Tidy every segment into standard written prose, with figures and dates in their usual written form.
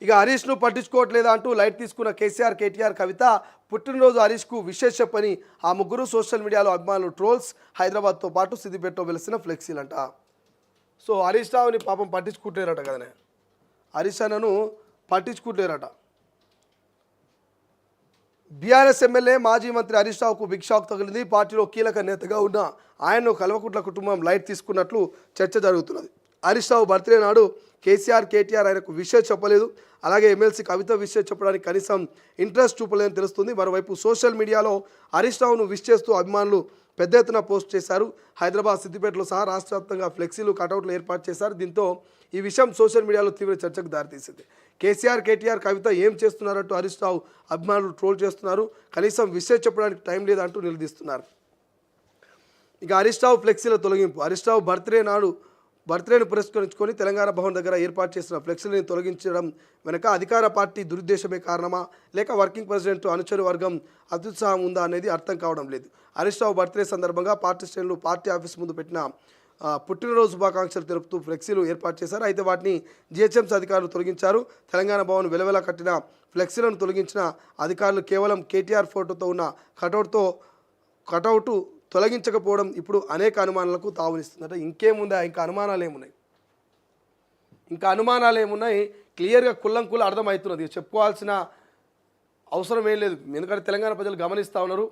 ఇక హరీష్ను పట్టించుకోవట్లేదా అంటూ లైట్ తీసుకున్న కేసీఆర్ కేటీఆర్ కవిత పుట్టినరోజు హరీష్కు విశేష చెప్పని ఆ ముగ్గురు సోషల్ మీడియాలో అభిమానులు ట్రోల్స్ హైదరాబాద్తో పాటు సిద్దిపేటలో వెలిసిన ఫ్లెక్సీలంట. సో హరీష్ రావుని పాపం పట్టించుకుంటారట కదనే, హరీష్ అన్నను పట్టించుకుంటారట. బీఆర్ఎస్ ఎమ్మెల్యే మాజీ మంత్రి హరీష్ రావుకు బిగ్ షాక్ తగిలింది. పార్టీలో కీలక నేతగా ఉన్న ఆయన్ను కల్వకుంట్ల కుటుంబం లైట్ తీసుకున్నట్లు చర్చ జరుగుతున్నది. హరీష్ రావు బర్త్డే నాడు కేసీఆర్ కేటీఆర్ ఆయనకు విషయం చెప్పలేదు. అలాగే ఎమ్మెల్సీ కవిత విషయం చెప్పడానికి కనీసం ఇంట్రెస్ట్ చూపలేదని తెలుస్తుంది. మరోవైపు సోషల్ మీడియాలో హరీష్ రావును విష్ చేస్తూ అభిమానులు పెద్ద ఎత్తున పోస్ట్ చేశారు. హైదరాబాద్ సిద్దిపేటలో సహా రాష్ట్ర వ్యాప్తంగా ఫ్లెక్సీలు కటౌట్లు ఏర్పాటు చేశారు. దీంతో ఈ విషయం సోషల్ మీడియాలో తీవ్ర చర్చకు దారితీసింది. కేసీఆర్ కేటీఆర్ కవిత ఏం చేస్తున్నారంటూ హరీష్ రావు అభిమానులు ట్రోల్ చేస్తున్నారు. కనీసం విషయం చెప్పడానికి టైం లేదంటూ నిలదీస్తున్నారు. ఇక హరీష్ రావు ఫ్లెక్సీల తొలగింపు. హరీష్ రావు బర్త్డేను పురస్కరించుకొని తెలంగాణ భవన్ దగ్గర ఏర్పాటు చేసిన ఫ్లెక్సీలను తొలగించడం వెనుక అధికార పార్టీ దురుద్దేశమే కారణమా, లేక వర్కింగ్ ప్రెసిడెంట్ అనుచర వర్గం అత్యుత్సాహం ఉందా అనేది అర్థం కావడం లేదు. హరీష్ రావు బర్త్డే సందర్భంగా పార్టీ శ్రేణులు పార్టీ ఆఫీస్ ముందు పెట్టిన పుట్టినరోజు శుభాకాంక్షలు తెలుపుతూ ఫ్లెక్సీలు ఏర్పాటు చేశారు. అయితే వాటిని జిహెచ్ఎంసీ అధికారులు తొలగించారు. తెలంగాణ భవన్ వెలవెల కట్టిన ఫ్లెక్సీలను తొలగించిన అధికారులు కేవలం కేటీఆర్ ఫోటోతో ఉన్న కటౌటు తొలగించకపోవడం ఇప్పుడు అనేక అనుమానాలకు తావునిస్తుందట. ఇంకేముందా, ఇంకా అనుమానాలు ఏమున్నాయి క్లియర్గా కుల్లంకులు అర్థమవుతున్నది. చెప్పుకోవాల్సిన అవసరం ఏం లేదు, ఎందుకంటే తెలంగాణ ప్రజలు గమనిస్తూ ఉన్నారు.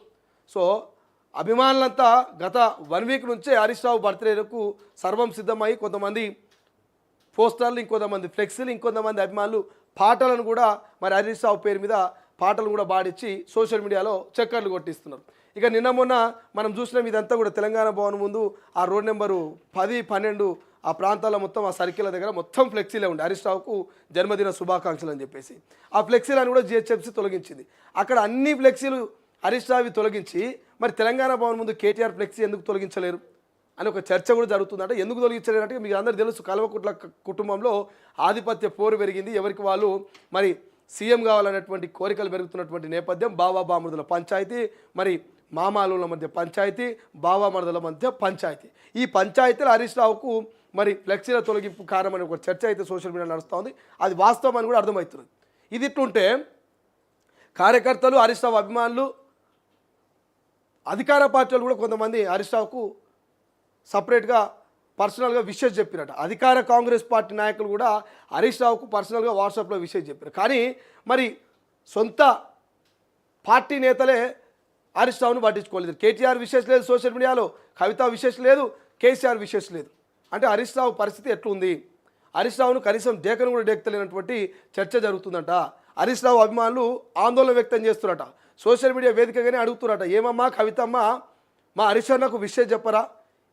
సో అభిమానులంతా గత 1 వీక్ నుంచే హరీష్ రావు బర్త్డేకు సర్వం సిద్ధమై కొంతమంది పోస్టర్లు, ఇంకొంతమంది ఫ్లెక్సీలు, ఇంకొంతమంది అభిమానులు పాటలను కూడా మరి హరీష్ రావు పేరు మీద పాటలు కూడా పాడించి సోషల్ మీడియాలో చక్కర్లు కొట్టిస్తున్నారు. ఇక నిన్న మొన్న మనం చూసినాం, ఇదంతా కూడా తెలంగాణ భవన్ ముందు ఆ రోడ్ నెంబరు 10, 12 ఆ ప్రాంతాల్లో మొత్తం ఆ సర్కిల్ దగ్గర మొత్తం ఫ్లెక్సీలే ఉండే హరీష్ రావుకు జన్మదిన శుభాకాంక్షలు అని చెప్పేసి. ఆ ఫ్లెక్సీలను కూడా జిహెచ్ఎంసీ తొలగించింది. అక్కడ అన్ని ఫ్లెక్సీలు హరీష్ రావు తొలగించి మరి తెలంగాణ భవన్ ముందు కేటీఆర్ ఫ్లెక్సీ ఎందుకు తొలగించలేరు అని ఒక చర్చ కూడా జరుగుతుందంటే. ఎందుకు తొలగించలేరు అంటే మీకు అందరూ తెలుసు, కల్వకుంట్ల కుటుంబంలో ఆధిపత్య పోరు పెరిగింది. ఎవరికి వాళ్ళు మరి సీఎం కావాలనేటువంటి కోరికలు పెరుగుతున్నటువంటి నేపథ్యం, బావా బామరుదుల పంచాయతీ, మరి మామాలుల మధ్య పంచాయతీ, బావా మరుదుల మధ్య పంచాయతీ. ఈ పంచాయతీలో హరీష్ రావుకు మరి ఫ్లెక్సీల తొలగింపు కారణం అనే ఒక చర్చ అయితే సోషల్ మీడియా నడుస్తూ ఉంది. అది వాస్తవం అని కూడా అర్థమవుతుంది. ఇది ఇట్లుంటే కార్యకర్తలు, హరీష్ రావు అభిమానులు, అధికార పార్టీలు కూడా కొంతమంది హరీష్ రావుకు సపరేట్గా పర్సనల్గా విషెస్ చెప్పినట్టు. అధికార కాంగ్రెస్ పార్టీ నాయకులు కూడా హరీష్ రావుకు పర్సనల్గా వాట్సాప్లో విషెస్ చెప్పారు. కానీ మరి సొంత పార్టీ నేతలే హరీష్ రావును పట్టించుకోలేదు. కేటీఆర్ విషెస్ లేదు సోషల్ మీడియాలో, కవిత విషెస్ లేదు, కేసీఆర్ విషెస్ లేదు. అంటే హరీష్ రావు పరిస్థితి ఎట్లుంది? హరీష్ రావును కనీసం డేకను కూడా డేకలేనటువంటి చర్చ జరుగుతుందట. హరీష్ రావు అభిమానులు ఆందోళన వ్యక్తం చేస్తున్నట. సోషల్ మీడియా వేదికగానే అడుగుతున్నారట, ఏమమ్మా కవితమ్మ మా హరీష్ అన్నకు విషయం చెప్పరా?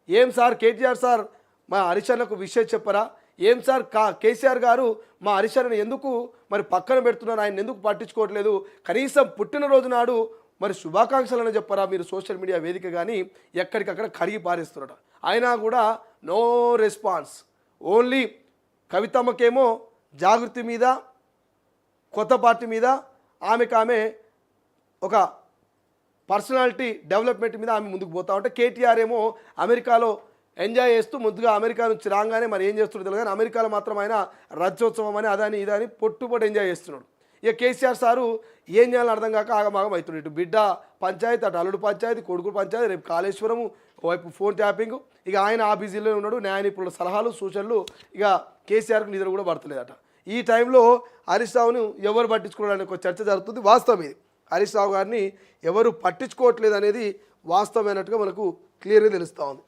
ఏం సార్ కేటీఆర్ సార్ మా హరీష్ అన్నకు విషయం చెప్పరా? ఏం సార్ కేసీఆర్ గారు మా హరీష్ అన్నను ఎందుకు మరి పక్కన పెడుతున్నారు, ఆయన ఎందుకు పట్టించుకోవట్లేదు? కనీసం పుట్టినరోజు నాడు మరి శుభాకాంక్షలను చెప్పరా మీరు? సోషల్ మీడియా వేదిక కానీ ఎక్కడికక్కడ కడిగి పారేస్తున్నారట. అయినా కూడా నో రెస్పాన్స్. ఓన్లీ కవితమ్మకేమో జాగృతి మీద, కొత్త పార్టీ మీద, ఆమె ఒక పర్సనాలిటీ డెవలప్మెంట్ మీద ఆమె ముందుకు పోతా ఉంటే, కేటీఆర్ ఏమో అమెరికాలో ఎంజాయ్ చేస్తూ ముందుగా అమెరికా నుంచి రాగానే మరి ఏం చేస్తున్నాడు తెలియదు కానీ అమెరికాలో మాత్రం ఆయన రాజ్యోత్సవం అని అదని ఇదని పొట్టుపొట్టు ఎంజాయ్ చేస్తున్నాడు. ఇక కేసీఆర్ సారు ఏం చేయాలని అర్థం కాక ఆగమాగం అవుతున్నాడు. ఇటు బిడ్డ పంచాయతీ, అటు అల్లుడు పంచాయతీ, కొడుకు పంచాయతీ, రేపు కాళేశ్వరము, వైపు ఫోన్ ట్యాపింగ్. ఇక ఆయన ఆ బిజీలో ఉన్నాడు. న్యాయ నిపుణుల సలహాలు, సూచనలు. ఇక కేసీఆర్కి నిద్ర కూడా పడతలేదట. ఈ టైంలో హరీష్ రావును ఎవరు పట్టించుకోవడానికి ఒక చర్చ జరుగుతుంది. వాస్తవం ఇది. హరీష్ రావు గారిని ఎవరు పట్టించుకోవట్లేదు అనేది వాస్తవమైనట్టుగా మనకు క్లియర్గా తెలుస్తూ ఉంది.